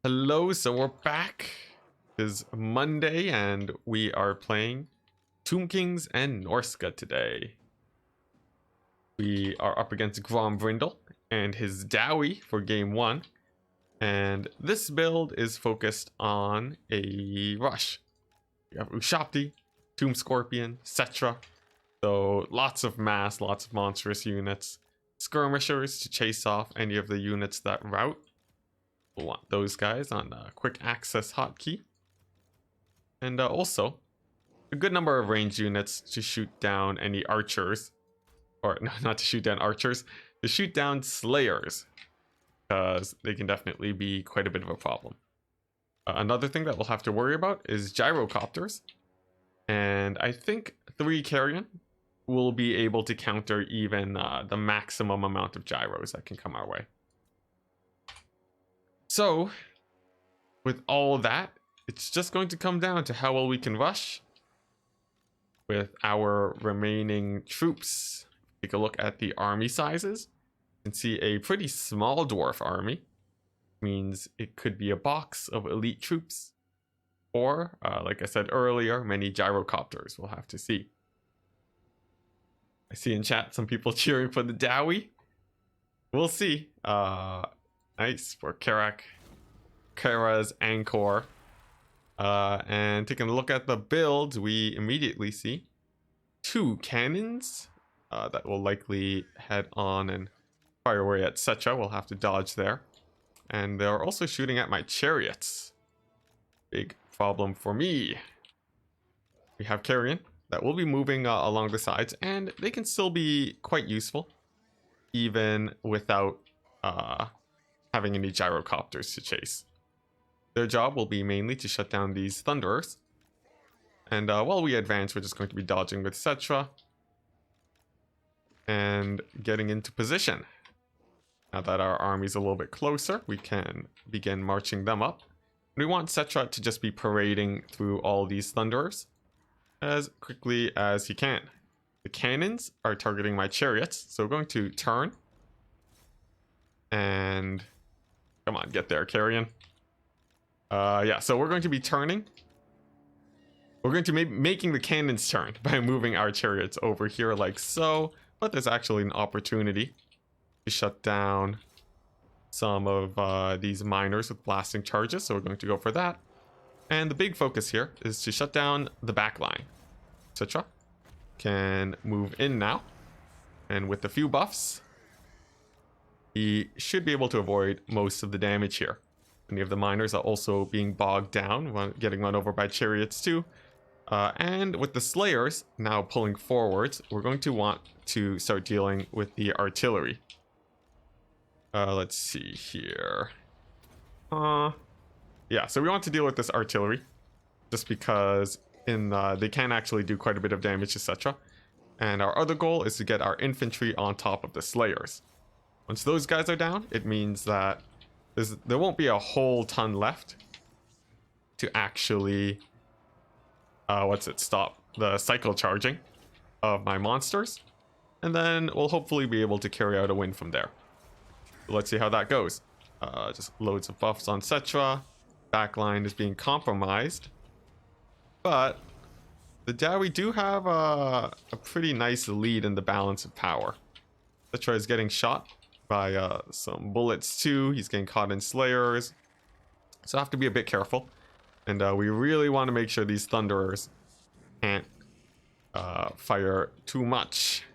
Hello, so we're back. It's Monday and we are playing Tomb Kings and Norsca today. We are up against Grombrindle and his Dowie for game 1. And this build is focused on a rush. We have Ushapti, Tomb Scorpion, Cetra. So lots of mass, lots of monstrous units. Skirmishers to chase off any of the units that route. We'll want those guys on a quick access hotkey. And also, a good number of ranged units to shoot down any archers. Or, no, not to shoot down archers, to shoot down slayers. Because they can definitely be quite a bit of a problem. Another thing that we'll have to worry about is gyrocopters. And I think 3 carrion will be able to counter even the maximum amount of gyros that can come our way. So, with all of that, it's just going to come down to how well we can rush with our remaining troops. Take a look at the army sizes. You can see a pretty small dwarf army. Means it could be a box of elite troops. Or, like I said earlier, many gyrocopters. We'll have to see. I see in chat some people cheering for the Dowie. We'll see. Nice for Kara's Angkor. And taking a look at the builds, we immediately see 2 cannons that will likely head on and fire away at Cetra. We'll have to dodge there. And they're also shooting at my chariots. Big problem for me. We have carrion that will be moving along the sides, and they can still be quite useful, even without having any gyrocopters to chase. Their job will be mainly to shut down these thunderers. And while we advance, we're just going to be dodging with Cetra and getting into position. Now that our army's a little bit closer, we can begin marching them up. We want Cetra to just be parading through all these thunderers as quickly as he can. The cannons are targeting my chariots, so we're going to turn. And come on, get there, carrion. Yeah, so we're going to be turning. We're going to be making the cannons turn by moving our chariots over here like so. But there's actually an opportunity to shut down some of these miners with blasting charges. So we're going to go for that. And the big focus here is to shut down the back line. Cetra can move in now. And with a few buffs, he should be able to avoid most of the damage here. Many of the miners are also being bogged down, getting run over by chariots too. And with the slayers now pulling forwards, we're going to want to start dealing with the artillery. Let's see here. Yeah, so we want to deal with this artillery. Just because they can actually do quite a bit of damage to Cetra. And our other goal is to get our infantry on top of the slayers. Once those guys are down, it means that there won't be a whole ton left to actually stop the cycle charging of my monsters, and then we'll hopefully be able to carry out a win from there. Let's see how that goes. Just loads of buffs on Cetra. Backline is being compromised, but the Dowie do have a pretty nice lead in the balance of power. Cetra is getting shot by some bullets too. He's getting caught in slayers, so I have to be a bit careful. And we really want to make sure these thunderers can't fire too much.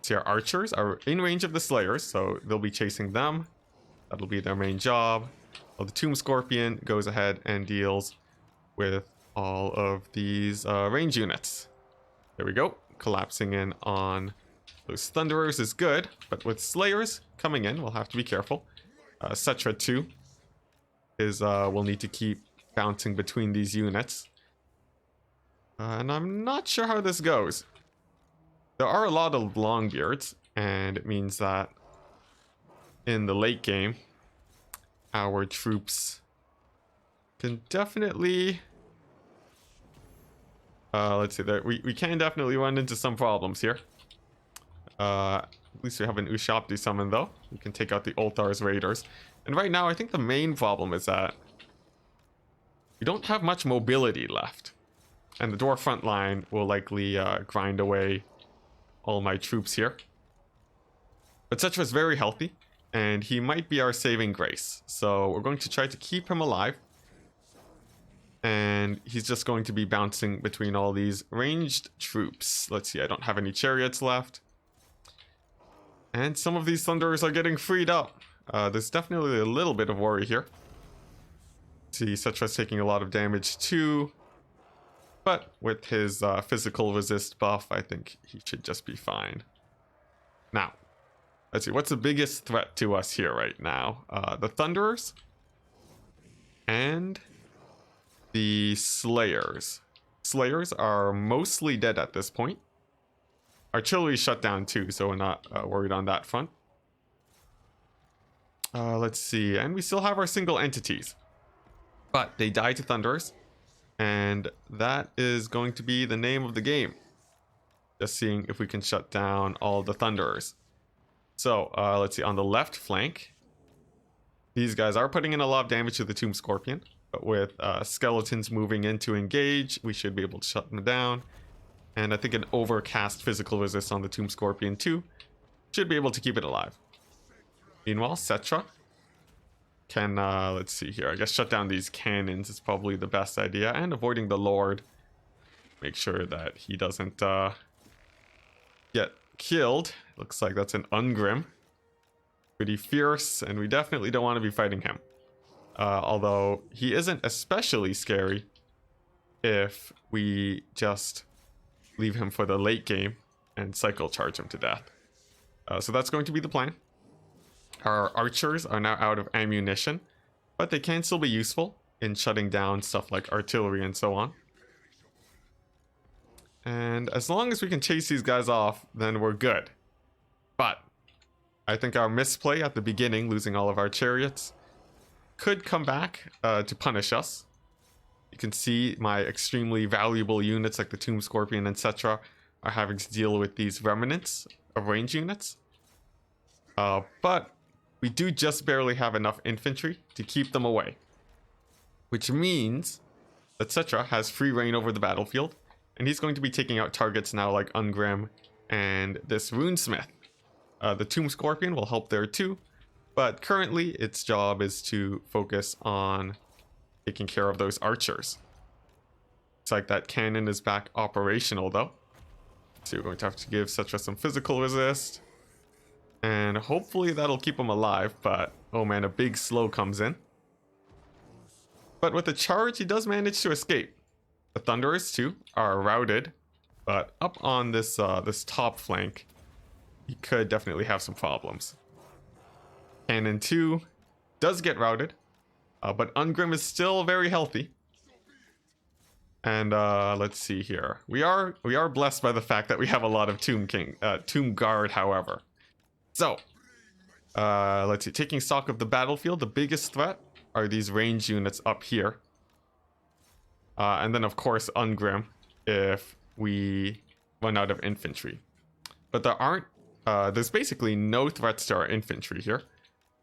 See, our archers are in range of the slayers, so they'll be chasing them. That'll be their main job. Well, the Tomb Scorpion goes ahead and deals with all of these range units. There we go. Collapsing in on those thunderers is good, but with slayers coming in, we'll have to be careful. Cetra too will need to keep bouncing between these units. And I'm not sure how this goes. There are a lot of Longbeards, and it means that in the late game, our troops can definitely... let's see, we can definitely run into some problems here. At least we have an Ushapti summon though. We can take out the Ulthar's Raiders. And right now, I think the main problem is that we don't have much mobility left. And the dwarf front line will likely grind away all my troops here. But Cetra is very healthy, and he might be our saving grace. So we're going to try to keep him alive. And he's just going to be bouncing between all these ranged troops. Let's see, I don't have any chariots left. And some of these thunderers are getting freed up. There's definitely a little bit of worry here. See, Cetra's taking a lot of damage too. But with his physical resist buff, I think he should just be fine. Now, let's see, what's the biggest threat to us here right now? The Thunderers and the Slayers. Slayers are mostly dead at this point. Artillery shut down too, so we're not worried on that front. Let's see, and we still have our single entities. But they die to Thunderers. And that is going to be the name of the game. Just seeing if we can shut down all the Thunderers. So, let's see, on the left flank, these guys are putting in a lot of damage to the Tomb Scorpion. But with skeletons moving in to engage, we should be able to shut them down. And I think an overcast physical resist on the Tomb Scorpion too should be able to keep it alive. Meanwhile, Cetra can, let's see here, I guess shut down these cannons is probably the best idea, and avoiding the Lord. Make sure that he doesn't get killed. Looks like that's an Ungrim. Pretty fierce, and we definitely don't want to be fighting him. Although he isn't especially scary if we just leave him for the late game and cycle charge him to death. So that's going to be the plan. Our archers are now out of ammunition, but they can still be useful in shutting down stuff like artillery and so on. And as long as we can chase these guys off, then we're good. But I think our misplay at the beginning, losing all of our chariots, could come back to punish us. You can see my extremely valuable units like the Tomb Scorpion, etc. are having to deal with these remnants of range units. But we do just barely have enough infantry to keep them away. Which means that Cetra has free reign over the battlefield, and he's going to be taking out targets now like Ungrim and this Runesmith. The Tomb Scorpion will help there too, but currently its job is to focus on taking care of those archers. Looks like that cannon is back operational though. So we're going to have to give Cetra some physical resist. And hopefully that'll keep him alive, but oh man, a big slow comes in. But with the charge, he does manage to escape. The Thunderers too are routed, but up on this this top flank, he could definitely have some problems. Cannon 2 does get routed, but Ungrim is still very healthy. And let's see here. We are blessed by the fact that we have a lot of Tomb Guard, however. So, let's see. Taking stock of the battlefield, the biggest threat are these range units up here. And then, of course, Ungrim if we run out of infantry. But there aren't, there's basically no threats to our infantry here.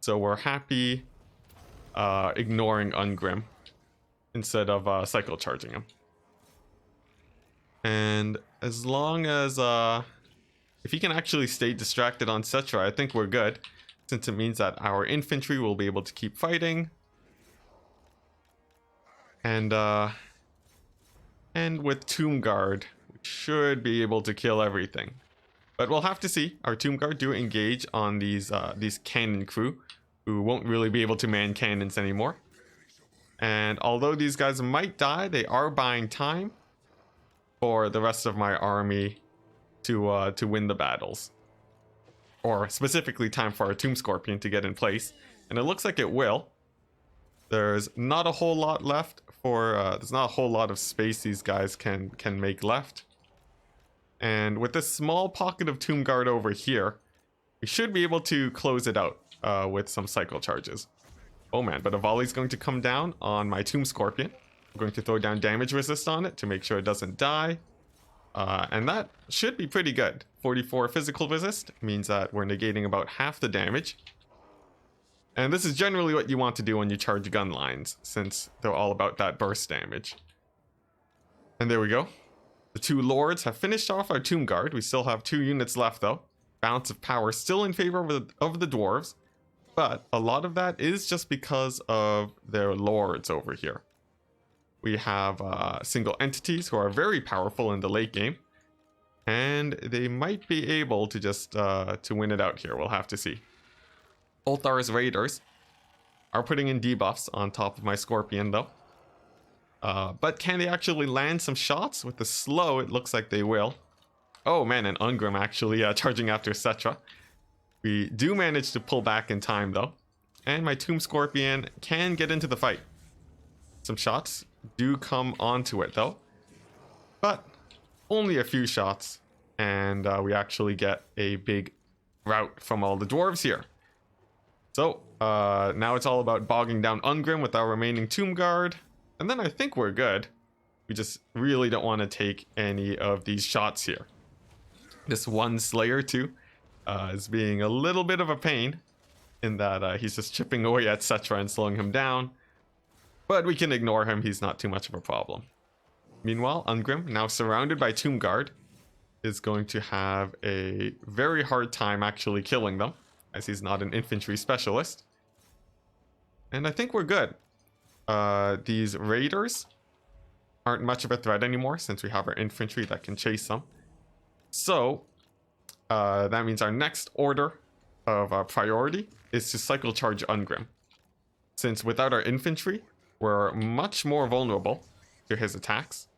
So we're happy ignoring Ungrim instead of cycle charging him. And as long as if he can actually stay distracted on Cetra, I think we're good, since it means that our infantry will be able to keep fighting. And with Tomb Guard, we should be able to kill everything. But we'll have to see. Our Tomb Guard do engage on these cannon crew, who won't really be able to man cannons anymore. And although these guys might die, they are buying time for the rest of my army to win the battles. Or specifically time for our Tomb Scorpion to get in place. And it looks like it will. There's not a whole lot left for, there's not a whole lot of space these guys can make left. And with this small pocket of Tomb Guard over here, we should be able to close it out with some cycle charges. Oh man, but a volley's going to come down on my Tomb Scorpion. I'm going to throw down damage resist on it to make sure it doesn't die. And that should be pretty good. 44 physical resist means that we're negating about half the damage. And this is generally what you want to do when you charge gun lines, since they're all about that burst damage. And there we go. The two lords have finished off our Tomb Guard. We still have 2 units left though. Balance of power still in favor of the dwarves, but a lot of that is just because of their lords over here. We have single entities who are very powerful in the late game, and they might be able to just to win it out here. We'll have to see. Ulthar's Raiders are putting in debuffs on top of my Scorpion though. But can they actually land some shots? With the slow, it looks like they will. Oh man, and Ungrim actually charging after Cetra. We do manage to pull back in time though. And my Tomb Scorpion can get into the fight. Some shots do come onto it though. But only a few shots. And we actually get a big rout from all the dwarves here. So now it's all about bogging down Ungrim with our remaining Tomb Guard. And then I think we're good. We just really don't want to take any of these shots here. This one Slayer too is being a little bit of a pain in that he's just chipping away at Cetra and slowing him down. But we can ignore him, he's not too much of a problem. Meanwhile, Ungrim, now surrounded by Tomb Guard, is going to have a very hard time actually killing them, as he's not an infantry specialist. And I think we're good. These raiders aren't much of a threat anymore since we have our infantry that can chase them. So that means our next order of priority is to cycle charge Ungrim. Since without our infantry, we're much more vulnerable to his attacks.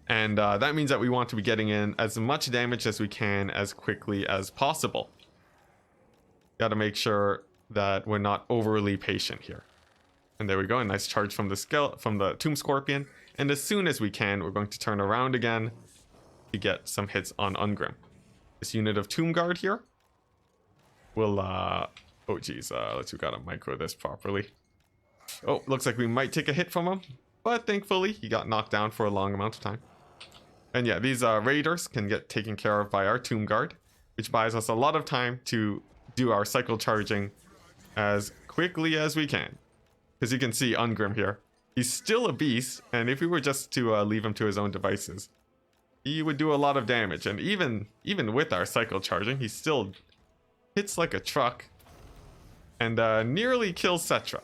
And that means that we want to be getting in as much damage as we can as quickly as possible. Got to make sure that we're not overly patient here. And there we go, a nice charge from the Tomb Scorpion. And as soon as we can, we're going to turn around again to get some hits on Ungrim. This unit of Tomb Guard here will, oh geez, let's see, we gotta micro this properly. Oh, looks like we might take a hit from him, but thankfully he got knocked down for a long amount of time. And yeah, these raiders can get taken care of by our Tomb Guard, which buys us a lot of time to do our cycle charging as quickly as we can. Because you can see Ungrim here, he's still a beast, and if we were just to leave him to his own devices, he would do a lot of damage. And even with our cycle charging, he still hits like a truck and nearly kills Cetra.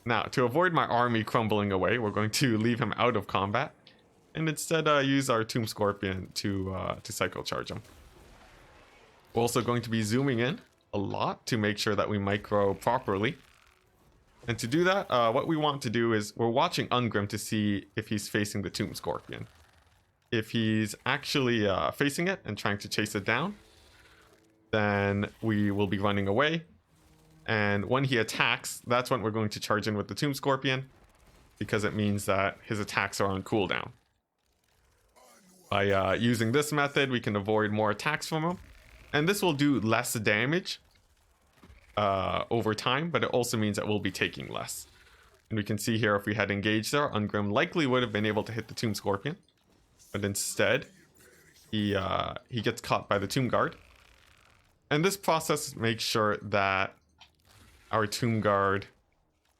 Now, to avoid my army crumbling away, we're going to leave him out of combat and instead use our Tomb Scorpion to cycle charge him. We're also going to be zooming in a lot to make sure that we micro properly. And to do that, what we want to do is we're watching Ungrim to see if he's facing the Tomb Scorpion. If he's actually facing it and trying to chase it down, then we will be running away. And when he attacks, that's when we're going to charge in with the Tomb Scorpion, because it means that his attacks are on cooldown. By using this method, we can avoid more attacks from him. And this will do less damage over time, but it also means that we'll be taking less. And we can see here, if we had engaged there, Ungrim likely would have been able to hit the Tomb Scorpion. But instead, he gets caught by the Tomb Guard. And this process makes sure that our Tomb Guard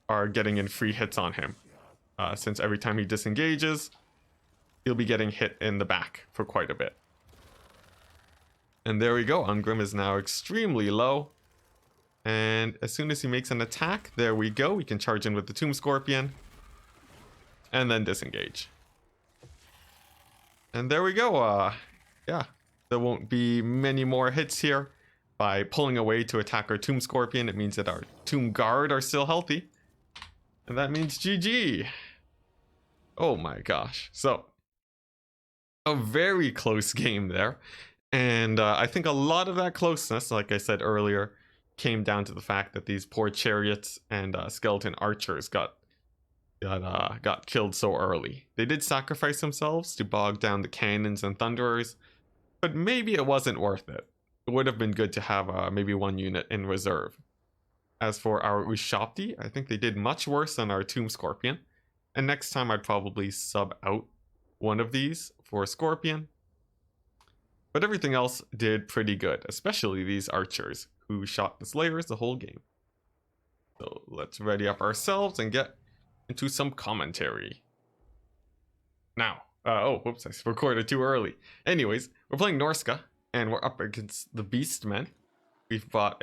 are getting in free hits on him. Since every time he disengages, he'll be getting hit in the back for quite a bit. And there we go, Ungrim is now extremely low. And as soon as he makes an attack, there we go, we can charge in with the Tomb Scorpion. And then disengage. And there we go, yeah, there won't be many more hits here. By pulling away to attack our Tomb Scorpion, it means that our Tomb Guard are still healthy. And that means GG. Oh my gosh. So, a very close game there. And I think a lot of that closeness, like I said earlier, came down to the fact that these poor chariots and skeleton archers got killed so early. They did sacrifice themselves to bog down the cannons and thunderers, but maybe it wasn't worth it. It would have been good to have maybe one unit in reserve. As for our Ushabti, I think they did much worse than our Tomb Scorpion. And next time I'd probably sub out one of these for a Scorpion. But everything else did pretty good, especially these archers, who shot the Slayers the whole game. So let's ready up ourselves and get into some commentary. Now, oh, whoops, I recorded too early. Anyways, we're playing Norsca, and we're up against the Beastmen. We've got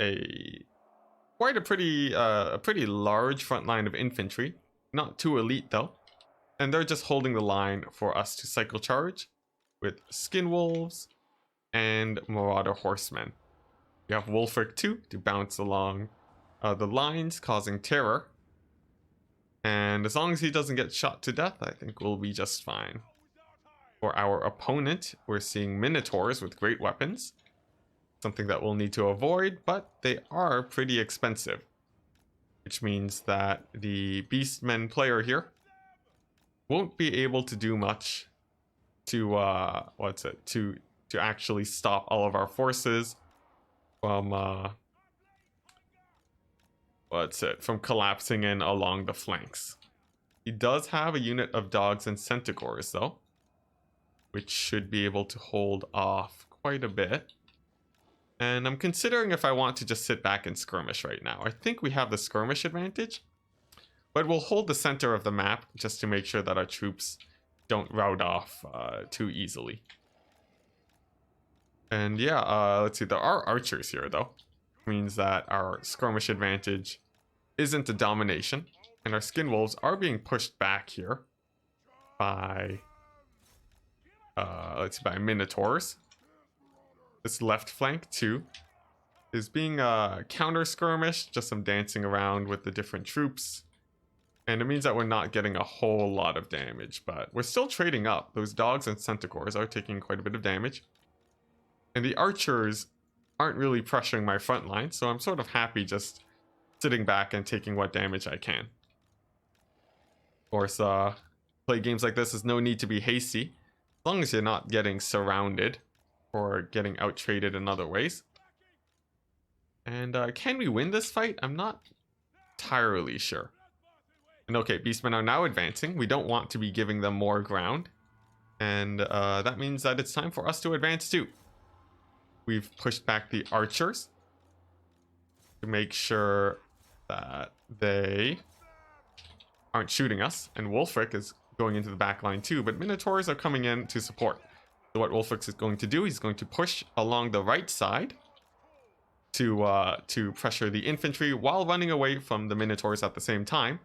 quite a pretty large front line of infantry. Not too elite though. And they're just holding the line for us to cycle charge with skin wolves and marauder horsemen. We have Wulfric too to bounce along the lines, causing terror. And as long as he doesn't get shot to death, I think we'll be just fine. For our opponent, we're seeing Minotaurs with great weapons. Something that we'll need to avoid, but they are pretty expensive. Which means that the Beastmen player here won't be able to do much to, to actually stop all of our forces from, from collapsing in along the flanks. He does have a unit of dogs and centaurs though, which should be able to hold off quite a bit. And I'm considering if I want to just sit back and skirmish right now. I think we have the skirmish advantage, but we'll hold the center of the map just to make sure that our troops don't rout off too easily. And yeah, let's see, there are archers here though. Means that our skirmish advantage isn't a domination, and our skin wolves are being pushed back here by by minotaurs. This left flank too is being counter skirmished, just some dancing around with the different troops, and it means that we're not getting a whole lot of damage, but we're still trading up. Those dogs and centaurs are taking quite a bit of damage, and the archers aren't really pressuring my front line, so I'm sort of happy just sitting back and taking what damage I can. Of course, play games like this, there's no need to be hasty, as long as you're not getting surrounded or getting out-traded in other ways. And can we win this fight? I'm not entirely sure. And okay, Beastmen are now advancing. We don't want to be giving them more ground. And that means that it's time for us to advance too. We've pushed back the archers to make sure that they aren't shooting us. And Wulfric is going into the back line too, but Minotaurs are coming in to support. So what Wulfric is going to do, he's going to push along the right side to pressure the infantry while running away from the Minotaurs at the same time.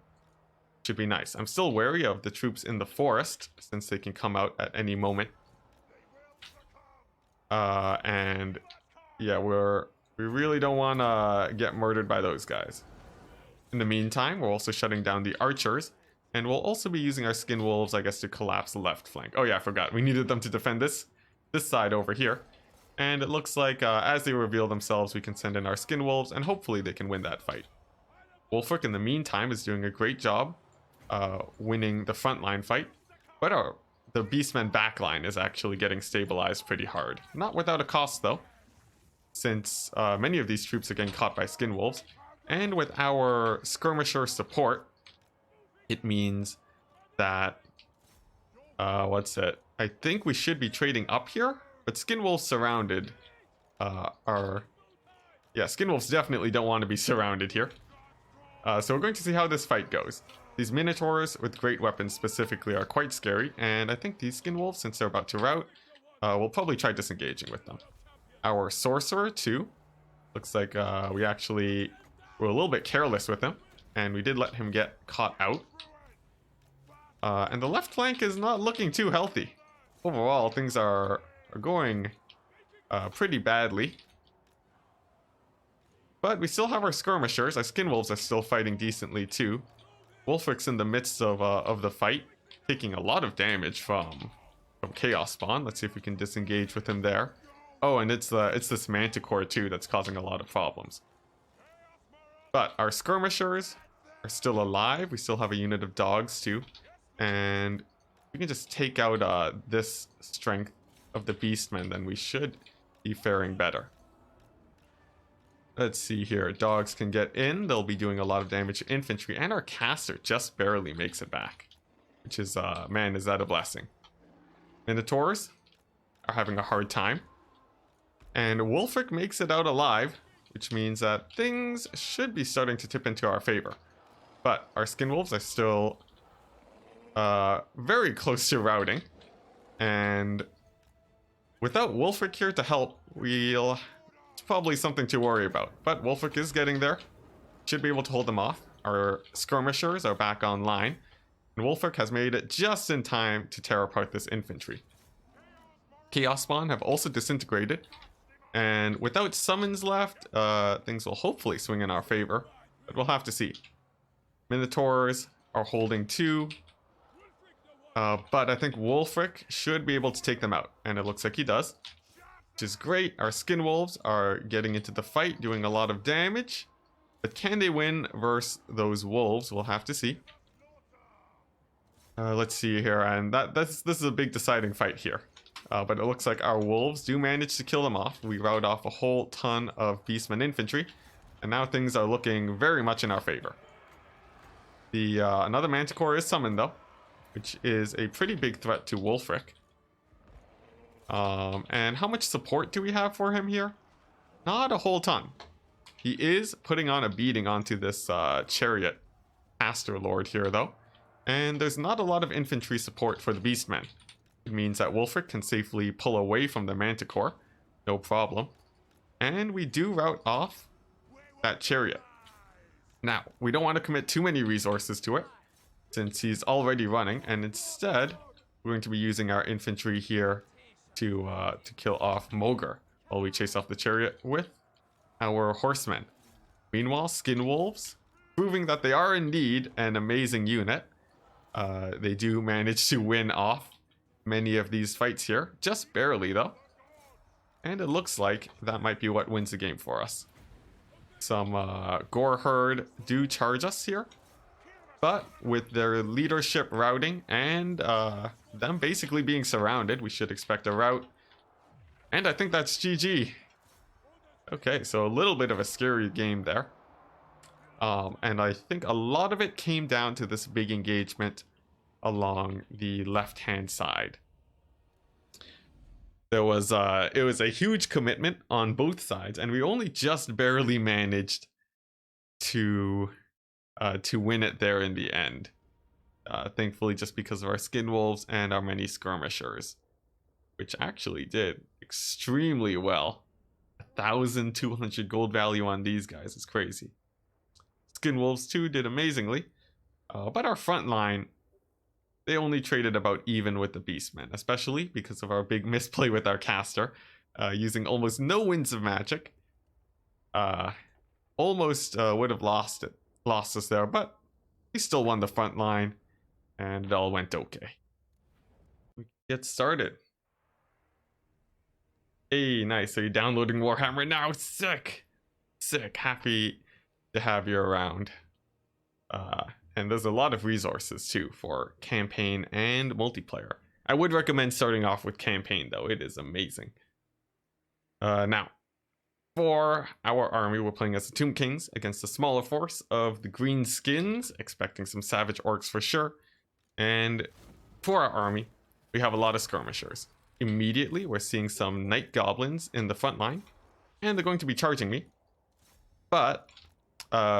Should be nice. I'm still wary of the troops in the forest since they can come out at any moment. And yeah, we really don't want to get murdered by those guys. In the meantime, we're also shutting down the archers, and we'll also be using our skin wolves, I guess, to collapse the left flank. Oh yeah, I forgot. We needed them to defend this side over here. And it looks like as they reveal themselves, we can send in our skin wolves, and hopefully they can win that fight. Wulfric, in the meantime, is doing a great job winning the frontline fight, but the Beastmen backline is actually getting stabilized pretty hard. Not without a cost though, since many of these troops are getting caught by skin wolves, and with our skirmisher support, it means that I think we should be trading up here, but skin wolves surrounded skin wolves definitely don't want to be surrounded here. So we're going to see how this fight goes. These minotaurs with great weapons specifically are quite scary, and I think these skin wolves, since they're about to rout, we'll probably try disengaging with them. Our sorcerer too, looks like we actually were a little bit careless with him, and we did let him get caught out. And the left flank is not looking too healthy. Overall, things are going pretty badly. But we still have our skirmishers. Our skin wolves are still fighting decently too. Wulfric's in the midst of the fight, taking a lot of damage from Chaos Spawn. Let's see if we can disengage with him there. Oh, and it's this Manticore too that's causing a lot of problems. But our skirmishers are still alive. We still have a unit of dogs too, and we can just take out this strength of the Beastmen, then we should be faring better. Let's see here. Dogs can get in. They'll be doing a lot of damage to infantry, and our caster just barely makes it back, which is man, is that a blessing. Minotaurs are having a hard time, and Wulfric makes it out alive, which means that things should be starting to tip into our favor. But our skin wolves are still very close to routing. And without Wolfric here to help, it's probably something to worry about. But Wolfric is getting there. Should be able to hold them off. Our skirmishers are back online. And Wolfric has made it just in time to tear apart this infantry. Chaos Spawn have also disintegrated. And without summons left, things will hopefully swing in our favor. But we'll have to see. Minotaurs are holding 2. But I think Wolfric should be able to take them out. And it looks like he does. Which is great. Our skin wolves are getting into the fight, doing a lot of damage. But can they win versus those wolves? We'll have to see. Let's see here. And this is a big deciding fight here. But it looks like our wolves do manage to kill them off. We rout off a whole ton of beastmen infantry. And now things are looking very much in our favor. Another Manticore is summoned though, which is a pretty big threat to Wolfric. And how much support do we have for him here? Not a whole ton. He is putting on a beating onto this chariot Aster Lord here though. And there's not a lot of infantry support for the Beastmen. It means that Wolfric can safely pull away from the Manticore. No problem. And we do rout off that chariot. Now, we don't want to commit too many resources to it, since he's already running, and instead, we're going to be using our infantry here to kill off Mogr, while we chase off the chariot with our horsemen. Meanwhile, Skin Wolves, proving that they are indeed an amazing unit. They do manage to win off many of these fights here, just barely though. And it looks like that might be what wins the game for us. Some Gore Herd do charge us here, but with their leadership routing and them basically being surrounded, we should expect a rout. And I think that's GG. Okay, so a little bit of a scary game there. And I think a lot of it came down to this big engagement along the left-hand side. It was a huge commitment on both sides, and we only just barely managed to win it there in the end. Thankfully, just because of our skin wolves and our many skirmishers, which actually did extremely well. 1,200 gold value on these guys is crazy. Skin wolves too did amazingly, but our front line, they only traded about even with the Beastmen, especially because of our big misplay with our caster, using almost no winds of magic. Almost would have lost us there, but we still won the front line, and it all went okay. We get started. Hey, nice. Are you downloading Warhammer now? Sick. Happy to have you around. And there's a lot of resources too for campaign and multiplayer. I would recommend starting off with campaign though. It is amazing. Now, for our army, we're playing as the Tomb Kings against a smaller force of the Green Skins, expecting some savage orcs for sure. And for our army, we have a lot of skirmishers. Immediately, we're seeing some night goblins in the front line, and they're going to be charging me. But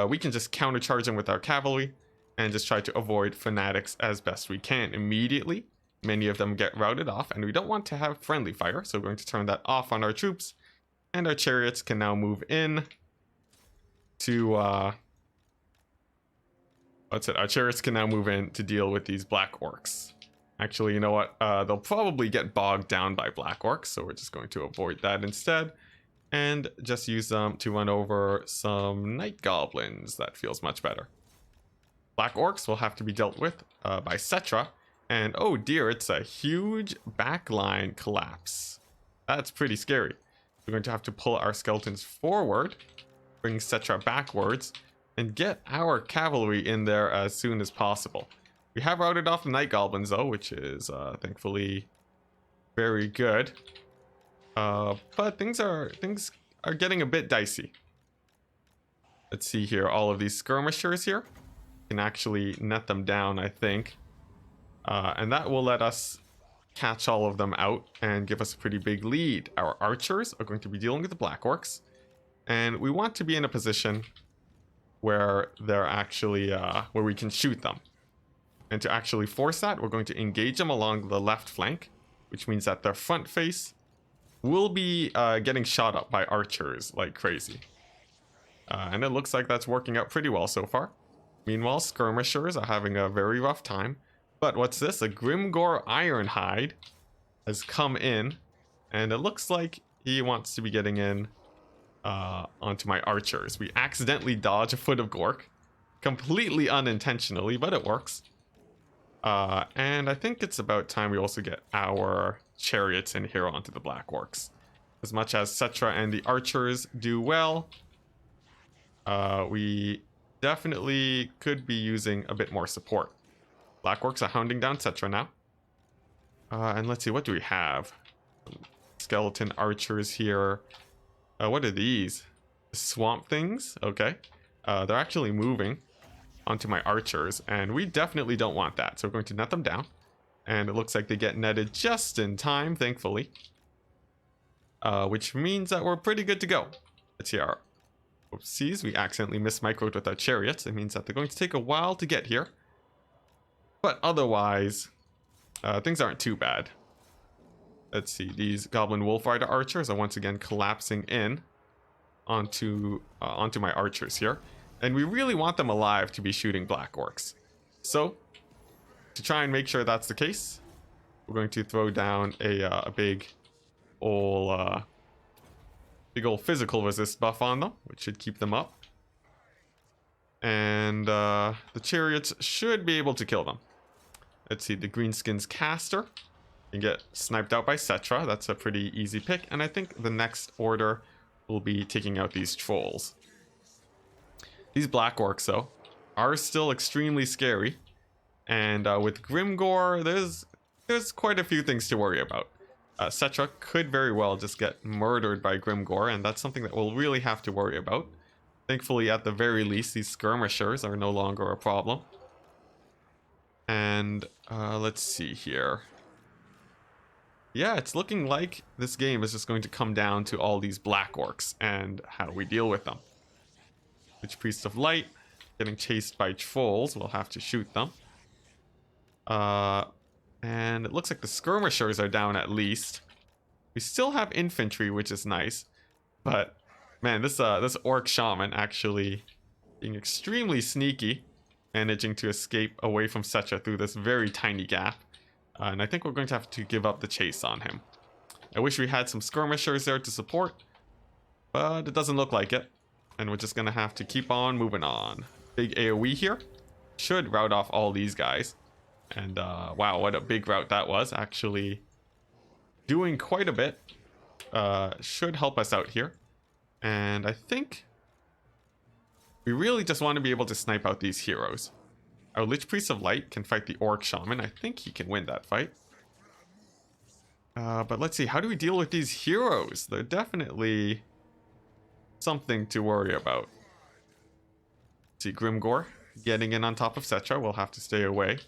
we can just countercharge them with our cavalry and just try to avoid fanatics as best we can. Immediately, many of them get routed off, and we don't want to have friendly fire, so we're going to turn that off on our troops, and our chariots can now move in to our chariots can now move in to deal with these black orcs. Actually, you know what? They'll probably get bogged down by black orcs, so we're just going to avoid that instead, and just use them to run over some night goblins. That feels much better. Black orcs will have to be dealt with by Cetra, and oh dear, it's a huge backline collapse. That's pretty scary. We're going to have to pull our skeletons forward, bring Cetra backwards, and get our cavalry in there as soon as possible. We have routed off the night goblins though, which is thankfully very good. But things are getting a bit dicey. Let's see here, all of these skirmishers here. Can actually net them down, I think. And that will let us catch all of them out and give us a pretty big lead. Our archers are going to be dealing with the black orcs. And we want to be in a position where they're actually, where we can shoot them. And to actually force that, we're going to engage them along the left flank, which means that their front face will be getting shot up by archers like crazy. And it looks like that's working out pretty well so far. Meanwhile, skirmishers are having a very rough time. But what's this? A Grimgore Ironhide has come in, and it looks like he wants to be getting in onto my archers. We accidentally dodge a foot of Gork, completely unintentionally, but it works. And I think it's about time we also get our chariots in here onto the Black Orcs. As much as Cetra and the archers do well, we definitely could be using a bit more support. Black Orcs are hounding down Cetra now. And let's see, what do we have? Skeleton archers here. What are these? Swamp things? Okay. They're actually moving onto my archers, and we definitely don't want that. So we're going to net them down. And it looks like they get netted just in time, thankfully. Which means that we're pretty good to go. Let's see our... Oopsies, we accidentally mismicroed with our chariots. It means that they're going to take a while to get here. But otherwise, things aren't too bad. Let's see, these Goblin Wolf Rider archers are once again collapsing in onto my archers here. And we really want them alive to be shooting Black Orcs. So, to try and make sure that's the case, we're going to throw down a big old physical resist buff on them, which should keep them up. And the chariots should be able to kill them. Let's see, the Greenskins caster can get sniped out by Cetra. That's a pretty easy pick. And I think the next order will be taking out these trolls. These Black Orcs, though, are still extremely scary. And with Grimgore, there's quite a few things to worry about. Cetra could very well just get murdered by Grimgore, and that's something that we'll really have to worry about. Thankfully, at the very least, these skirmishers are no longer a problem. And let's see here. Yeah, it's looking like this game is just going to come down to all these Black Orcs and how we deal with them. Witch Priest of Light getting chased by trolls. We'll have to shoot them. And it looks like the skirmishers are down at least. We still have infantry, which is nice. But man, this orc shaman actually being extremely sneaky, managing to escape away from Cetra through this very tiny gap. And I think we're going to have to give up the chase on him. I wish we had some skirmishers there to support, but it doesn't look like it. And we're just going to have to keep on moving on. Big AoE here. Should rout off all these guys. And wow, what a big rout that was. Actually doing quite a bit. Should help us out here. And I think we really just want to be able to snipe out these heroes. Our Lich Priest of Light can fight the Orc Shaman. I think he can win that fight. But let's see, how do we deal with these heroes? They're definitely something to worry about. Let's see, Grimgore getting in on top of Cetra. We'll have to stay away.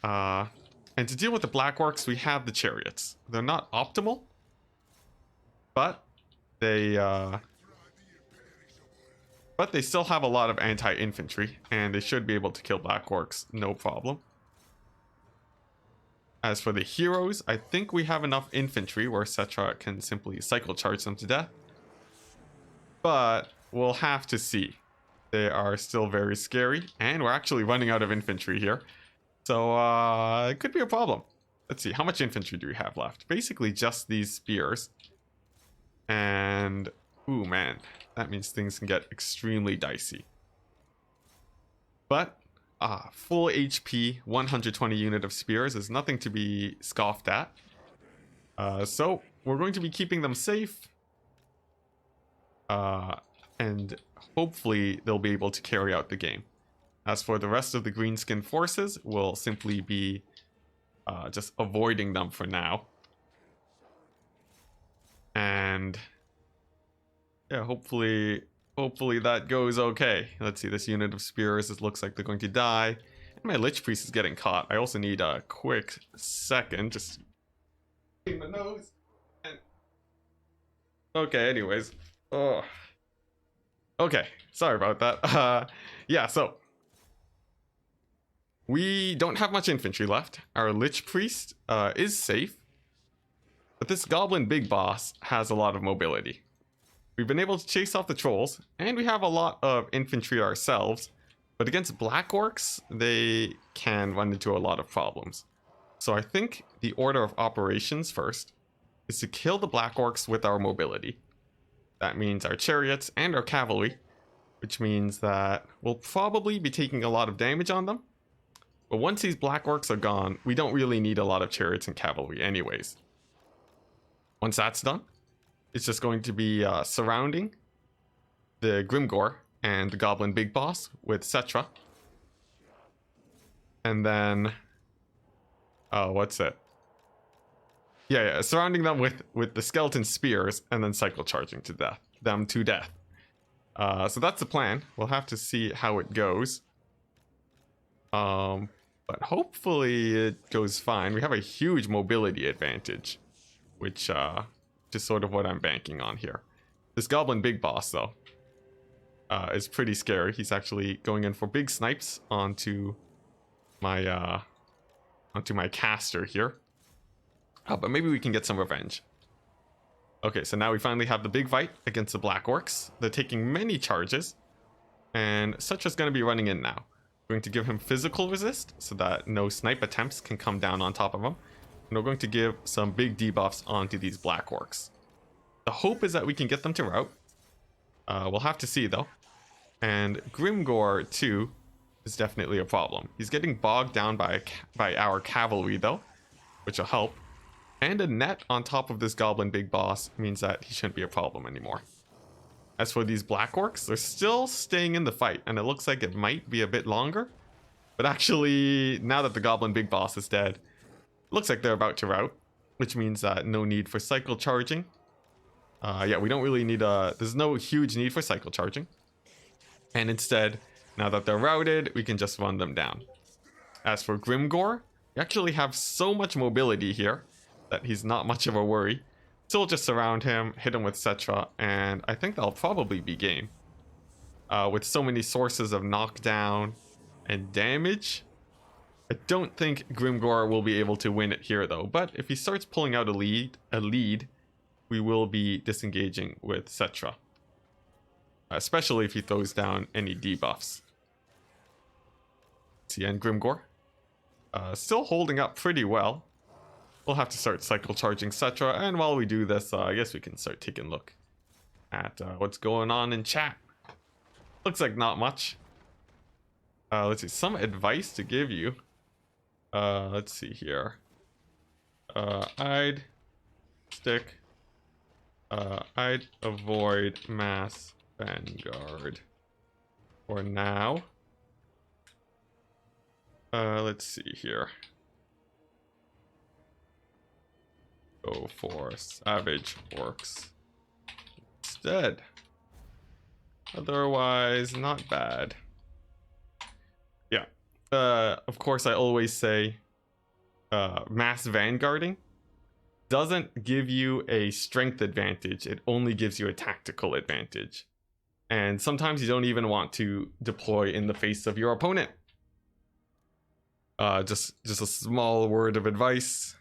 And to deal with the Black Orcs, we have the chariots. They're not optimal, but they still have a lot of anti-infantry, and they should be able to kill Black Orcs, no problem. As for the heroes, I think we have enough infantry where Cetra can simply cycle charge them to death. But we'll have to see. They are still very scary, and we're actually running out of infantry here. So it could be a problem. Let's see, how much infantry do we have left? Basically just these spears. And, ooh man, that means things can get extremely dicey. But, full HP, 120 unit of spears is nothing to be scoffed at. So, we're going to be keeping them safe. And hopefully they'll be able to carry out the game. As for the rest of the Greenskin forces, we'll simply be just avoiding them for now. And yeah, hopefully that goes okay. Let's see, this unit of spears, it looks like they're going to die. And my Lich Priest is getting caught. I also need a quick second, just in my nose. And... okay, anyways. Oh, Okay, sorry about that. Yeah, so we don't have much infantry left. Our Lich Priest is safe, but this Goblin Big Boss has a lot of mobility. We've been able to chase off the trolls, and we have a lot of infantry ourselves, but against Black Orcs, they can run into a lot of problems. So I think the order of operations first is to kill the Black Orcs with our mobility. That means our chariots and our cavalry, which means that we'll probably be taking a lot of damage on them. But once these Black Orcs are gone, we don't really need a lot of chariots and cavalry anyways. Once that's done, it's just going to be surrounding the Grimgor and the Goblin Big Boss with Cetra. And then... oh, what's it? Yeah, surrounding them with the skeleton spears and then cycle charging to death. Them to death. So that's the plan. We'll have to see how it goes. But hopefully it goes fine. We have a huge mobility advantage, which is sort of what I'm banking on here. This Goblin Big Boss, though, is pretty scary. He's actually going in for big snipes onto my caster here. But maybe we can get some revenge. Okay, so now we finally have the big fight against the Black Orcs. They're taking many charges, and Cetra's going to be running in now. We're going to give him physical resist so that no snipe attempts can come down on top of him. And we're going to give some big debuffs onto these Black Orcs. The hope is that we can get them to rout. We'll have to see though. And Grimgor too is definitely a problem. He's getting bogged down by our cavalry though, which will help. And a net on top of this Goblin Big Boss means that he shouldn't be a problem anymore. As for these Black Orcs, they're still staying in the fight, and it looks like it might be a bit longer. But actually, now that the Goblin Big Boss is dead, it looks like they're about to rout, which means no need for cycle charging. Yeah, we don't really need there's no huge need for cycle charging. And instead, now that they're routed, we can just run them down. As for Grimgor, we actually have so much mobility here that he's not much of a worry. Still just surround him, hit him with Cetra, and I think that'll probably be game. With so many sources of knockdown and damage, I don't think Grimgor will be able to win it here though, but if he starts pulling out a lead, we will be disengaging with Cetra. Especially if he throws down any debuffs. See, and Grimgor still holding up pretty well. We'll have to start cycle charging Cetra, and while we do this, I guess we can start taking a look at what's going on in chat. Looks like not much. Let's see, some advice to give you. Let's see here. I'd avoid mass vanguard for now. Let's see here. Go for savage orcs instead. Otherwise, not bad. Yeah. Of course, I always say mass vanguarding doesn't give you a strength advantage. It only gives you a tactical advantage. And sometimes you don't even want to deploy in the face of your opponent. Just a small word of advice.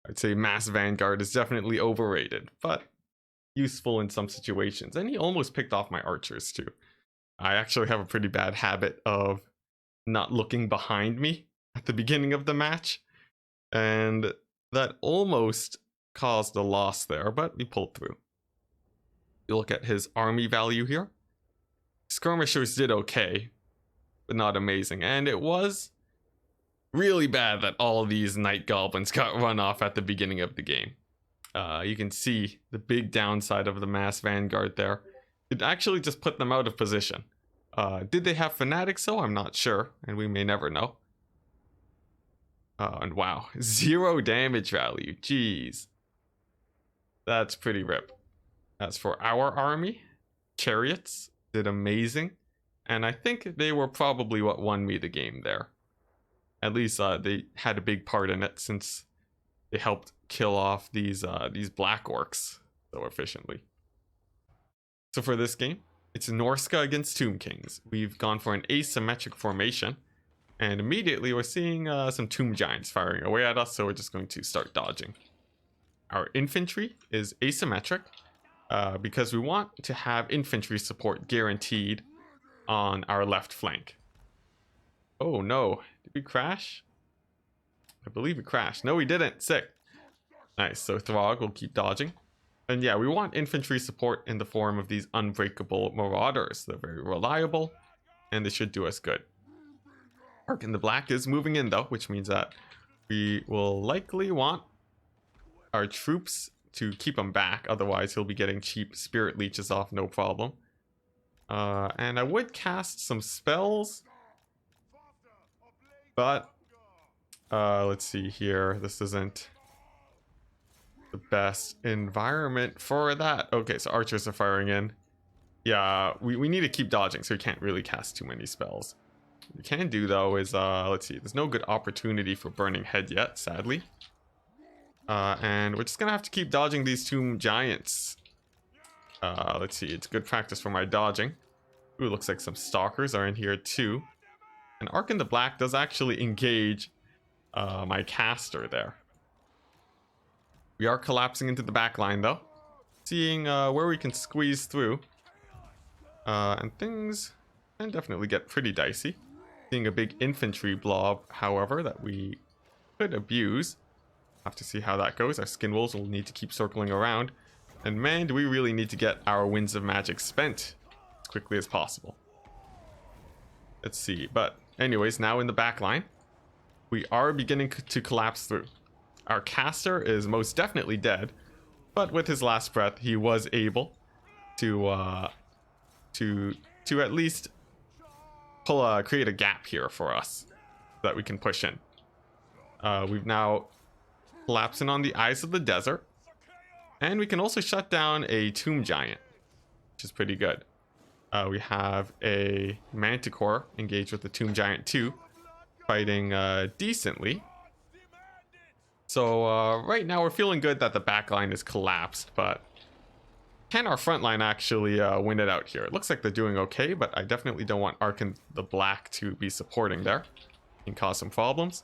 I'd say mass vanguard is definitely overrated, but useful in some situations. And he almost picked off my archers too. I actually have a pretty bad habit of not looking behind me at the beginning of the match, and that almost caused a loss there, but we pulled through. You look at his army value here. Skirmishers did okay, but not amazing, and it was really bad that all these night goblins got run off at the beginning of the game. You can see the big downside of the mass vanguard there. It actually just put them out of position. Did they have fanatics though? I'm not sure, and we may never know. And wow, 0 damage value. Jeez. That's pretty rip. As for our army, chariots did amazing, and I think they were probably what won me the game there. At least they had a big part in it, since they helped kill off these Black Orcs so efficiently. So for this game, It's Norsca against Tomb Kings. We've gone for an asymmetric formation, and immediately we're seeing some Tomb Giants firing away at us, so we're just going to start dodging. Our infantry is asymmetric because we want to have infantry support guaranteed on our left flank. Oh no, did we crash? I believe we crashed. No, we didn't. Sick. Nice, so Throg will keep dodging. And yeah, we want infantry support in the form of these unbreakable marauders. They're very reliable, and they should do us good. Arkin the Black is moving in though, which means that we will likely want our troops to keep him back. Otherwise, he'll be getting cheap spirit leeches off, no problem. And I would cast some spells, but let's see here. This isn't the best environment for that. Okay, so archers are firing in. Yeah, we need to keep dodging, so we can't really cast too many spells. What we can do though is let's see, there's no good opportunity for Burning Head yet, sadly. And we're just gonna have to keep dodging these Tomb Giants. Let's see, it's good practice for my dodging. Ooh, looks like some stalkers are in here too. And Arkin the Black does actually engage my caster there. We are collapsing into the back line though, seeing where we can squeeze through. And things can definitely get pretty dicey. Seeing a big infantry blob, however, that we could abuse. Have to see how that goes. Our skin wolves will need to keep circling around. And man, do we really need to get our Winds of Magic spent as quickly as possible. Let's see. But anyways, now in the back line, we are beginning to collapse through. Our caster is most definitely dead, but with his last breath, he was able to at least create a gap here for us that we can push in. We've now collapsed in on the Eyes of the Desert, and we can also shut down a Tomb Giant, which is pretty good. We have a Manticore engaged with the Tomb Giant too, fighting decently. So right now we're feeling good that the back line is collapsed, but can our front line actually win it out here? It looks like they're doing okay, but I definitely don't want Arkin the Black to be supporting there. It can cause some problems.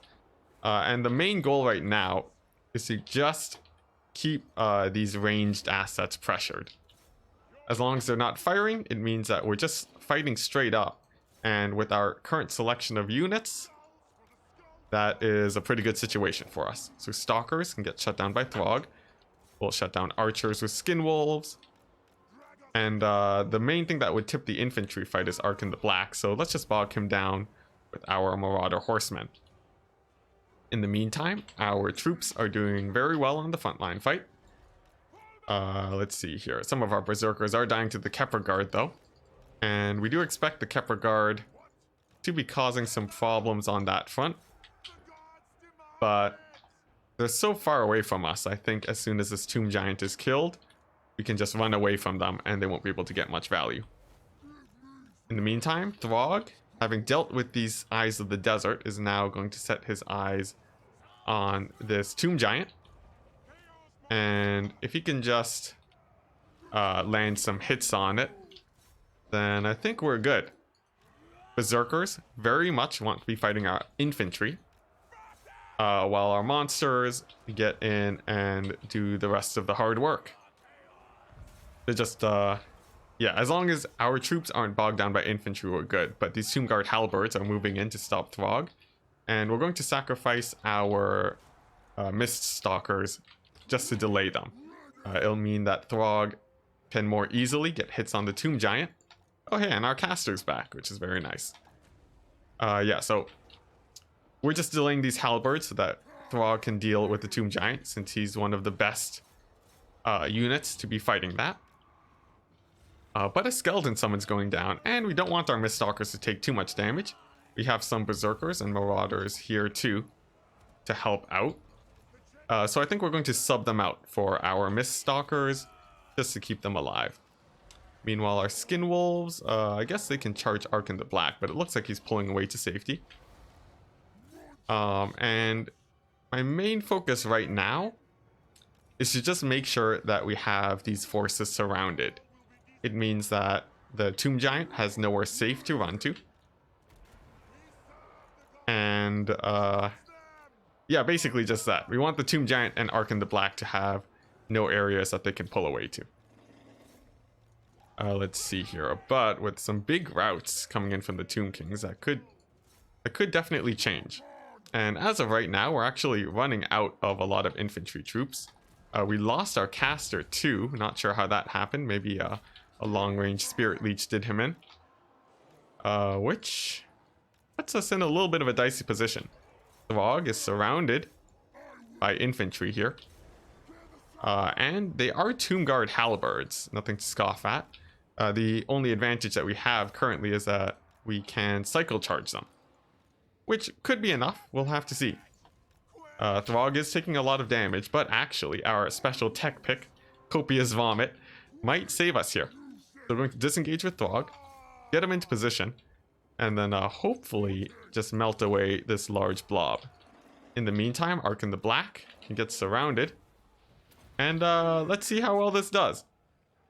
And the main goal right now is to just keep these ranged assets pressured. As long as they're not firing, it means that we're just fighting straight up. And with our current selection of units, that is a pretty good situation for us. So stalkers can get shut down by Throg. We'll shut down archers with skin wolves. And the main thing that would tip the infantry fight is Arkin the Black. So let's just bog him down with our Marauder Horsemen. In the meantime, our troops are doing very well on the frontline fight. Let's see here. Some of our berserkers are dying to the Kepler Guard though. And we do expect the Kepler Guard to be causing some problems on that front. But they're so far away from us. I think as soon as this Tomb Giant is killed, we can just run away from them and they won't be able to get much value. In the meantime, Throg, having dealt with these Eyes of the Desert, is now going to set his eyes on this Tomb Giant. And if he can just land some hits on it, then I think we're good. Berserkers very much want to be fighting our infantry, while our monsters get in and do the rest of the hard work. They're just, yeah, as long as our troops aren't bogged down by infantry, we're good. But these Tomb Guard halberds are moving in to stop Throg. And we're going to sacrifice our Mist Stalkers just to delay them. It'll mean that Throg can more easily get hits on the Tomb Giant. Oh, hey, and our caster's back, which is very nice. Yeah, so we're just delaying these halberds so that Throg can deal with the Tomb Giant, since he's one of the best units to be fighting that. But a Skeleton Summon's going down, and we don't want our Mist Stalkers to take too much damage. We have some Berserkers and Marauders here too to help out. So I think we're going to sub them out for our Mist Stalkers just to keep them alive. Meanwhile, our Skin Wolves, I guess they can charge Arkin the Black, but it looks like he's pulling away to safety. And my main focus right now is to just make sure that we have these forces surrounded. It means that the Tomb Giant has nowhere safe to run to. And yeah, basically just that. We want the Tomb Giant and Archon the Black to have no areas that they can pull away to. Let's see here. But with some big routes coming in from the Tomb Kings, that could definitely change. And as of right now, we're actually running out of a lot of infantry troops. We lost our caster too. Not sure how that happened. Maybe a long-range Spirit Leech did him in. Which puts us in a little bit of a dicey position. Throg is surrounded by infantry here. And they are Tomb Guard Halberds. Nothing to scoff at. The only advantage that we have currently is that we can cycle charge them, which could be enough. We'll have to see. Throg is taking a lot of damage, but actually our special tech pick, Copious Vomit, might save us here. So we're going to disengage with Throg, get him into position, and then hopefully just melt away this large blob. In the meantime, Archon the Black can get surrounded. And let's see how well this does.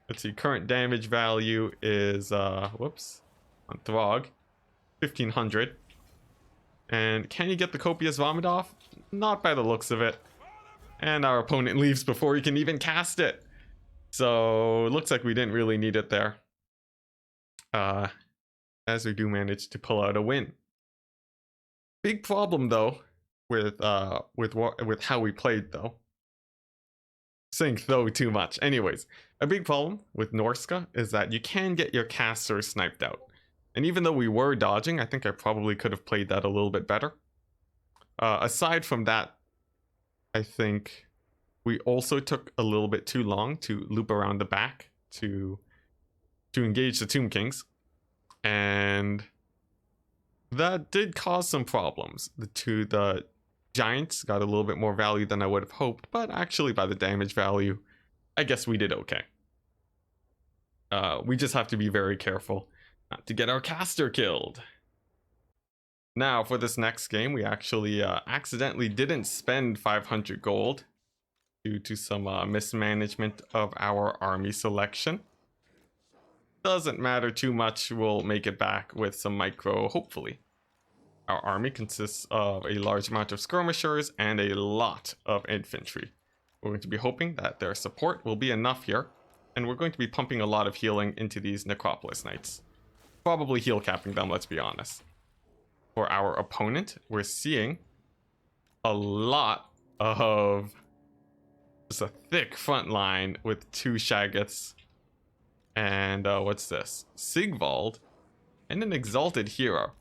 Let's see, current damage value is, whoops, on Throg, 1500. And can you get the Copious Vomit off? Not by the looks of it. And our opponent leaves before he can even cast it. So, it looks like we didn't really need it there. As we do manage to pull out a win. Big problem, though, with how we played, though. Saying though too much. Anyways, a big problem with Norsca is that you can get your casters sniped out. And even though we were dodging, I think I probably could have played that a little bit better. Aside from that, I think we also took a little bit too long to loop around the back to engage the Tomb Kings. And that did cause some problems. The Giants got a little bit more value than I would have hoped, but actually by the damage value, I guess we did okay. We just have to be very careful not to get our caster killed. Now, for this next game, we actually accidentally didn't spend 500 gold due to some mismanagement of our army selection. Doesn't matter too much, we'll make it back with some micro, hopefully. Our army consists of a large amount of skirmishers and a lot of infantry. We're going to be hoping that their support will be enough here, and we're going to be pumping a lot of healing into these Necropolis Knights. Probably heal capping them, let's be honest. For our opponent, we're seeing a lot of just a thick front line with 2 Shaggoths. And what's this? Sigvald and an Exalted Hero.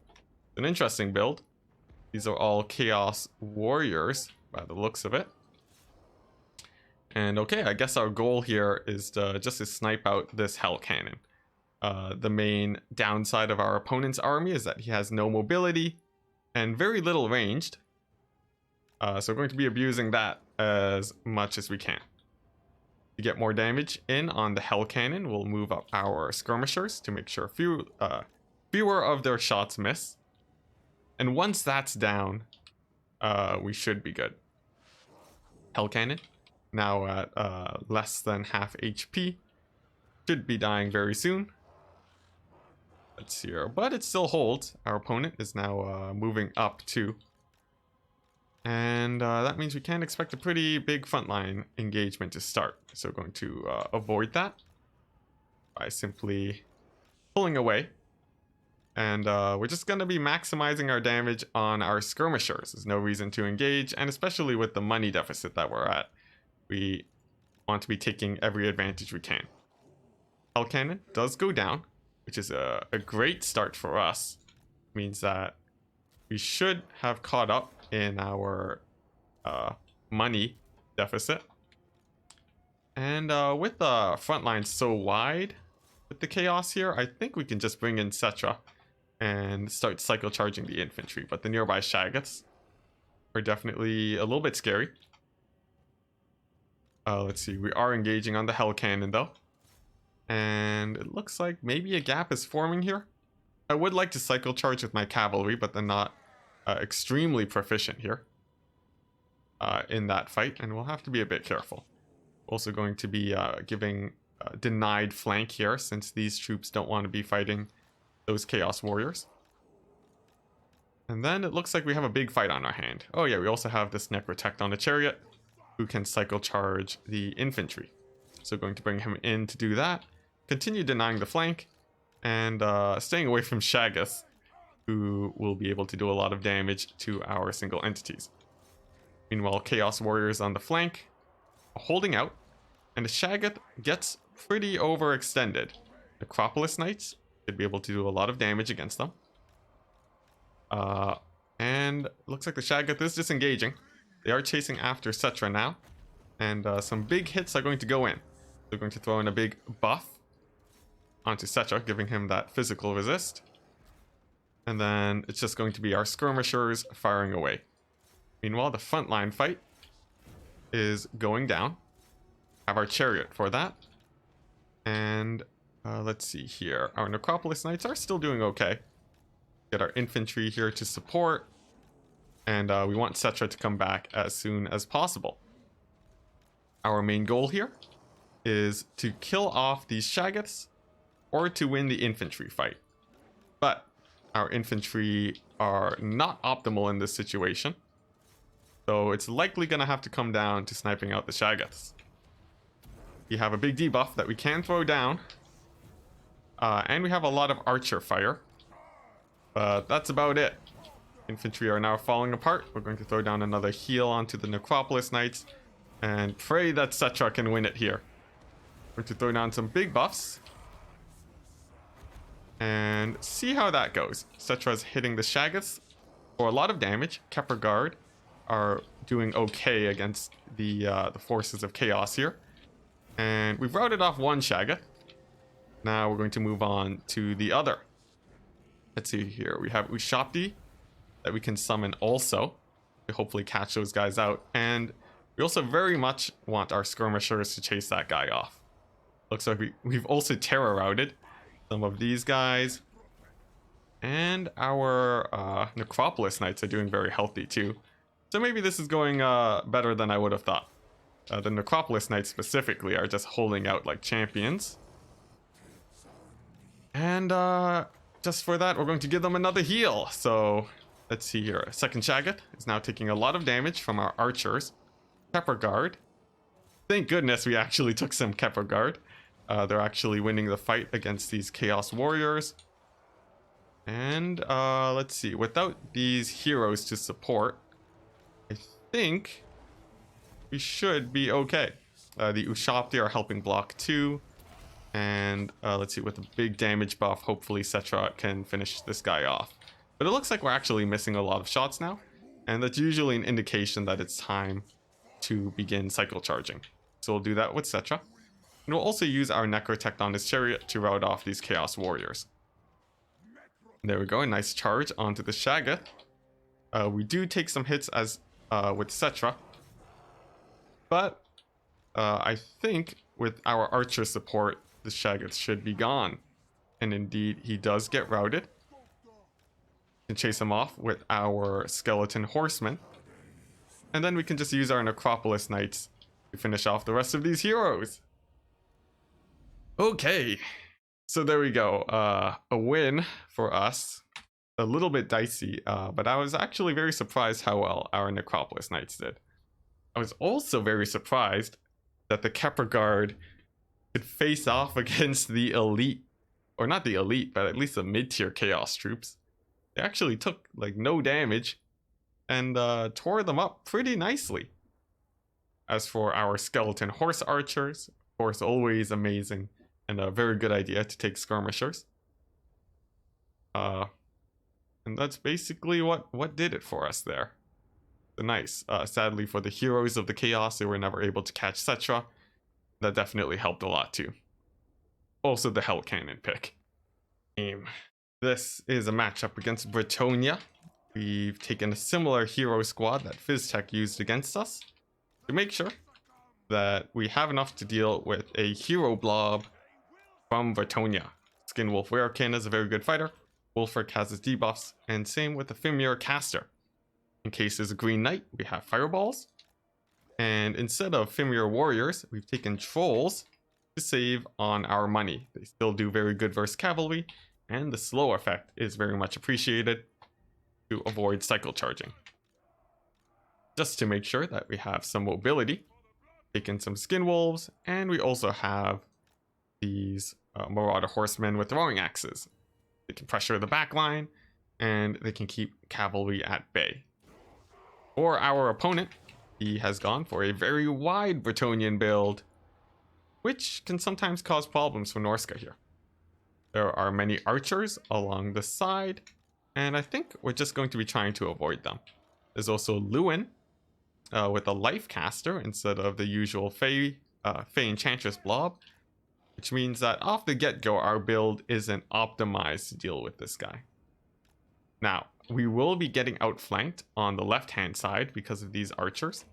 An interesting build. These are all Chaos Warriors by the looks of it. And okay, I guess our goal here is just to snipe out this Hell Cannon. The main downside of our opponent's army is that he has no mobility and very little ranged. So we're going to be abusing that as much as we can. To get more damage in on the Hell Cannon, we'll move up our skirmishers to make sure fewer of their shots miss. And once that's down, we should be good. Hell Cannon, now at less than half HP, should be dying very soon. Let's see here, but it still holds. Our opponent is now moving up too. And that means we can expect a pretty big frontline engagement to start. So we're going to avoid that by simply pulling away. And we're just going to be maximizing our damage on our skirmishers. There's no reason to engage, and especially with the money deficit that we're at, we want to be taking every advantage we can. Hell Cannon does go down, which is a great start for us. Means that we should have caught up in our money deficit. And with the front line so wide with the chaos here, I think we can just bring in Cetra and start cycle charging the infantry. But the nearby Shaggoths are definitely a little bit scary. Let's see, we are engaging on the Hell Cannon though. And it looks like maybe a gap is forming here. I would like to cycle charge with my cavalry, but they're not extremely proficient here in that fight, and we'll have to be a bit careful. Also going to be giving denied flank here, since these troops don't want to be fighting those Chaos Warriors. And then it looks like we have a big fight on our hand. Oh yeah, we also have this Necrotect on the chariot, who can cycle charge the infantry. So going to bring him in to do that. Continue denying the flank, and staying away from Shaggoth, who will be able to do a lot of damage to our single entities. Meanwhile, Chaos Warriors on the flank, holding out, and the Shaggoth gets pretty overextended. Necropolis Knights should be able to do a lot of damage against them. And looks like the Shaggoth is disengaging. They are chasing after Cetra now, and some big hits are going to go in. They're going to throw in a big buff onto Cetra, giving him that physical resist. And then it's just going to be our skirmishers firing away. Meanwhile, the frontline fight is going down. Have our chariot for that. And let's see here. Our Necropolis Knights are still doing okay. Get our infantry here to support. And we want Cetra to come back as soon as possible. Our main goal here is to kill off these Shaggoths or to win the infantry fight. But our infantry are not optimal in this situation. So it's likely going to have to come down to sniping out the Shaggoths. We have a big debuff that we can throw down. And we have a lot of archer fire. But that's about it. Infantry are now falling apart. We're going to throw down another heal onto the Necropolis Knights. And pray that Cetra can win it here. We're going to throw down some big buffs. And see how that goes. Cetra's hitting the Shaggoths for a lot of damage. Kepler Guard are doing okay against the forces of chaos here. And we've routed off one Shaggoth. Now we're going to move on to the other. Let's see here. We have Ushapti that we can summon also to hopefully catch those guys out. And we also very much want our skirmishers to chase that guy off. Looks like we've also terror routed some of these guys. And our Necropolis Knights are doing very healthy too. So maybe this is going better than I would have thought. The Necropolis Knights specifically are just holding out like champions. And just for that, we're going to give them another heal. So let's see here. Second Shaggoth is now taking a lot of damage from our archers. Kepler Guard. Thank goodness we actually took some Kepler Guard. They're actually winning the fight against these Chaos Warriors. And let's see. Without these heroes to support, I think we should be okay. The Ushapti are helping block too. And let's see, with a big damage buff, hopefully Cetra can finish this guy off. But it looks like we're actually missing a lot of shots now. And that's usually an indication that it's time to begin cycle charging. So we'll do that with Cetra. And we'll also use our Necrotect on his chariot to rout off these Chaos Warriors. There we go, a nice charge onto the Shaggoth. We do take some hits as with Cetra. But I think with our archer support, the Shaggoth should be gone. And indeed, he does get routed. We can chase him off with our skeleton horsemen. And then we can just use our Necropolis Knights to finish off the rest of these heroes. Okay, so there we go. A win for us. A little bit dicey, but I was actually very surprised how well our Necropolis Knights did. I was also very surprised that the Kepler Guard could face off against the elite, or not the elite, but at least the mid-tier Chaos troops. They actually took like no damage and tore them up pretty nicely. As for our skeleton horse archers, of course, always amazing and a very good idea to take skirmishers. And that's basically what did it for us there. Nice. Sadly for the heroes of the chaos, they were never able to catch Cetra. That definitely helped a lot too. Also the Hell Cannon pick. This is a matchup against Bretonia. We've taken a similar hero squad that Fizztech used against us to make sure that we have enough to deal with a hero blob from Bretonia. Skinwolf Werekin is a very good fighter. Wolfric has his debuffs, and same with the Fimir Caster. In case there's a Green Knight, we have Fireballs. And instead of Fimir Warriors, we've taken Trolls to save on our money. They still do very good versus cavalry, and the slow effect is very much appreciated to avoid cycle charging. Just to make sure that we have some mobility, take in some skin wolves, and we also have these marauder horsemen with throwing axes. They can pressure the back line, and they can keep cavalry at bay. For our opponent, he has gone for a very wide Bretonnian build, which can sometimes cause problems for Norsca here. There are many archers along the side, and I think we're just going to be trying to avoid them. There's also Lewin with a life caster instead of the usual Fey Enchantress blob, which means that off the get-go our build isn't optimized to deal with this guy. Now, we will be getting outflanked on the left-hand side because of these archers.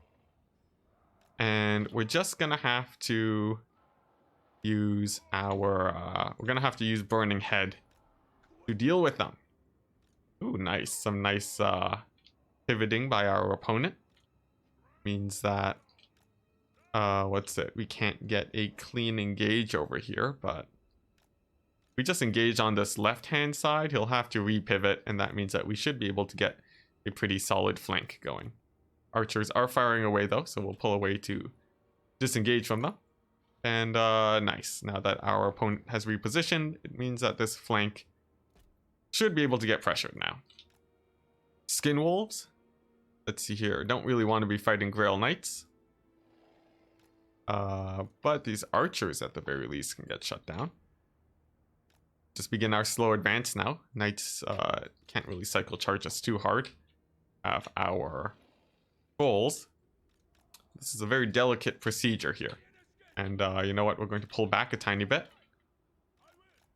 And we're just gonna have to use our... we're gonna have to use Burning Head to deal with them. Ooh, nice. Some nice pivoting by our opponent. Means that... what's it? We can't get a clean engage over here, but... if we just engage on this left-hand side, he'll have to re-pivot, and that means that we should be able to get a pretty solid flank going. Archers are firing away, though, so we'll pull away to disengage from them. And, nice. Now that our opponent has repositioned, it means that this flank should be able to get pressured now. Skin Wolves. Let's see here. Don't really want to be fighting Grail Knights. But these archers, at the very least, can get shut down. Just begin our slow advance now. Knights can't really cycle charge us too hard. Have our goals. This is a very delicate procedure here. And you know what? We're going to pull back a tiny bit.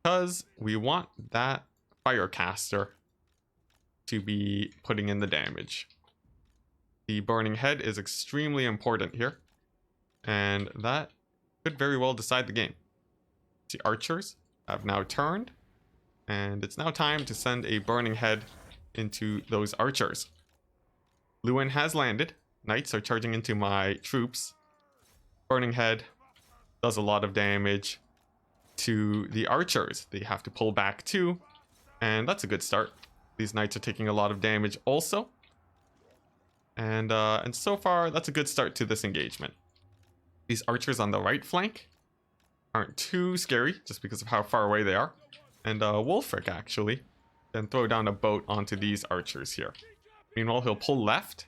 Because we want that Firecaster to be putting in the damage. The Burning Head is extremely important here. And that could very well decide the game. The archers have now turned, and it's now time to send a Burning Head into those archers. Lewin has landed. Knights are charging into my troops. Burning Head does a lot of damage to the archers. They have to pull back too, and that's a good start. These knights are taking a lot of damage also. And so far, that's a good start to this engagement. These archers on the right flank aren't too scary, just because of how far away they are. And Wulfric, actually, then throw down a boat onto these archers here. Meanwhile, he'll pull left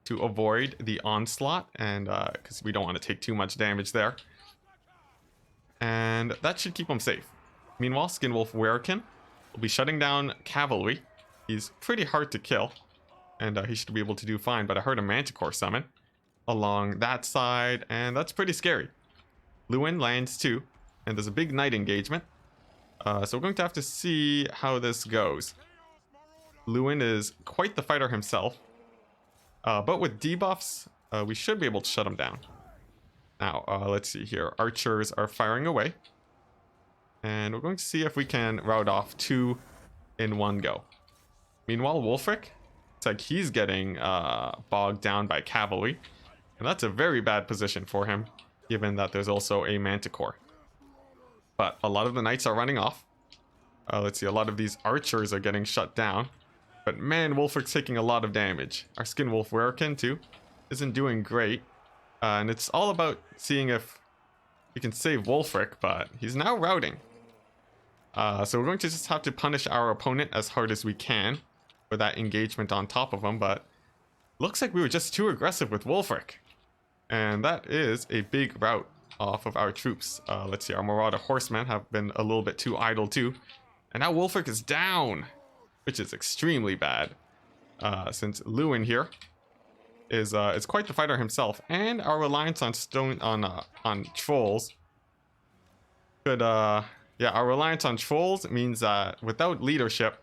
to avoid the onslaught, and because we don't want to take too much damage there. And that should keep him safe. Meanwhile, Skinwolf Werekin will be shutting down cavalry. He's pretty hard to kill, and he should be able to do fine, but I heard a Manticore summon along that side, and that's pretty scary. Lewin lands too, and there's a big knight engagement. So we're going to have to see how this goes. Lewin is quite the fighter himself, but with debuffs, we should be able to shut him down. Now, let's see here. Archers are firing away, and we're going to see if we can rout off 2 in one go. Meanwhile, Wulfric, it's like he's getting bogged down by cavalry, and that's a very bad position for him, given that there's also a Manticore. But a lot of the knights are running off. Let's see, a lot of these archers are getting shut down. But man, Wulfric's taking a lot of damage. Our Skinwolf Werekin, too, isn't doing great. And it's all about seeing if we can save Wulfric, but he's now routing. So we're going to just have to punish our opponent as hard as we can with that engagement on top of him, but looks like we were just too aggressive with Wulfric. And that is a big rout off of our troops. Let's see, our Marauder Horsemen have been a little bit too idle too. And now Wulfric is down, which is extremely bad. Since Lewin here is quite the fighter himself, and our reliance on trolls could yeah, our reliance on trolls means that without leadership,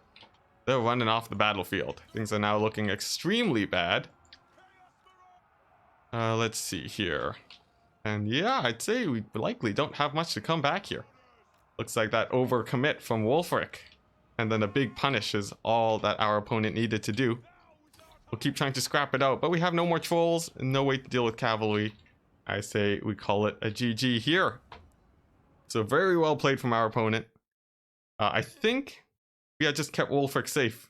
they're running off the battlefield. Things are now looking extremely bad. Let's see here. And yeah, I'd say we likely don't have much to come back here. Looks like that overcommit from Wulfric, and then a big punish is all that our opponent needed to do. We'll keep trying to scrap it out, but we have no more trolls and no way to deal with cavalry. I say we call it a GG here. So very well played from our opponent. I think we had just kept Wolfric safe,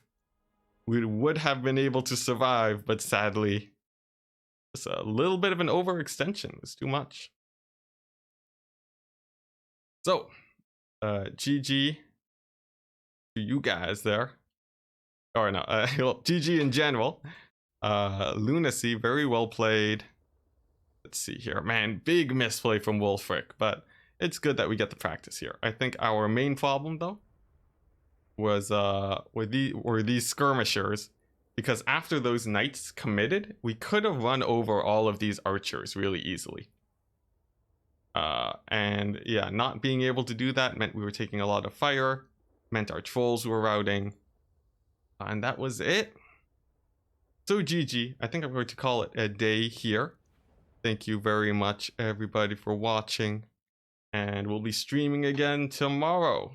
we would have been able to survive, but sadly, it's a little bit of an overextension. It's too much. So, GG to you guys there. Or no, well, GG in general. Lunacy, very well played. Let's see here. Man, big misplay from Wolfric, but it's good that we get the practice here. I think our main problem, though, was were these skirmishers, because after those knights committed, we could have run over all of these archers really easily. And yeah, not being able to do that meant we were taking a lot of fire, meant our trolls were routing, and that was it. So GG, I think I'm going to call it a day here. Thank you very much, everybody, for watching, and we'll be streaming again tomorrow.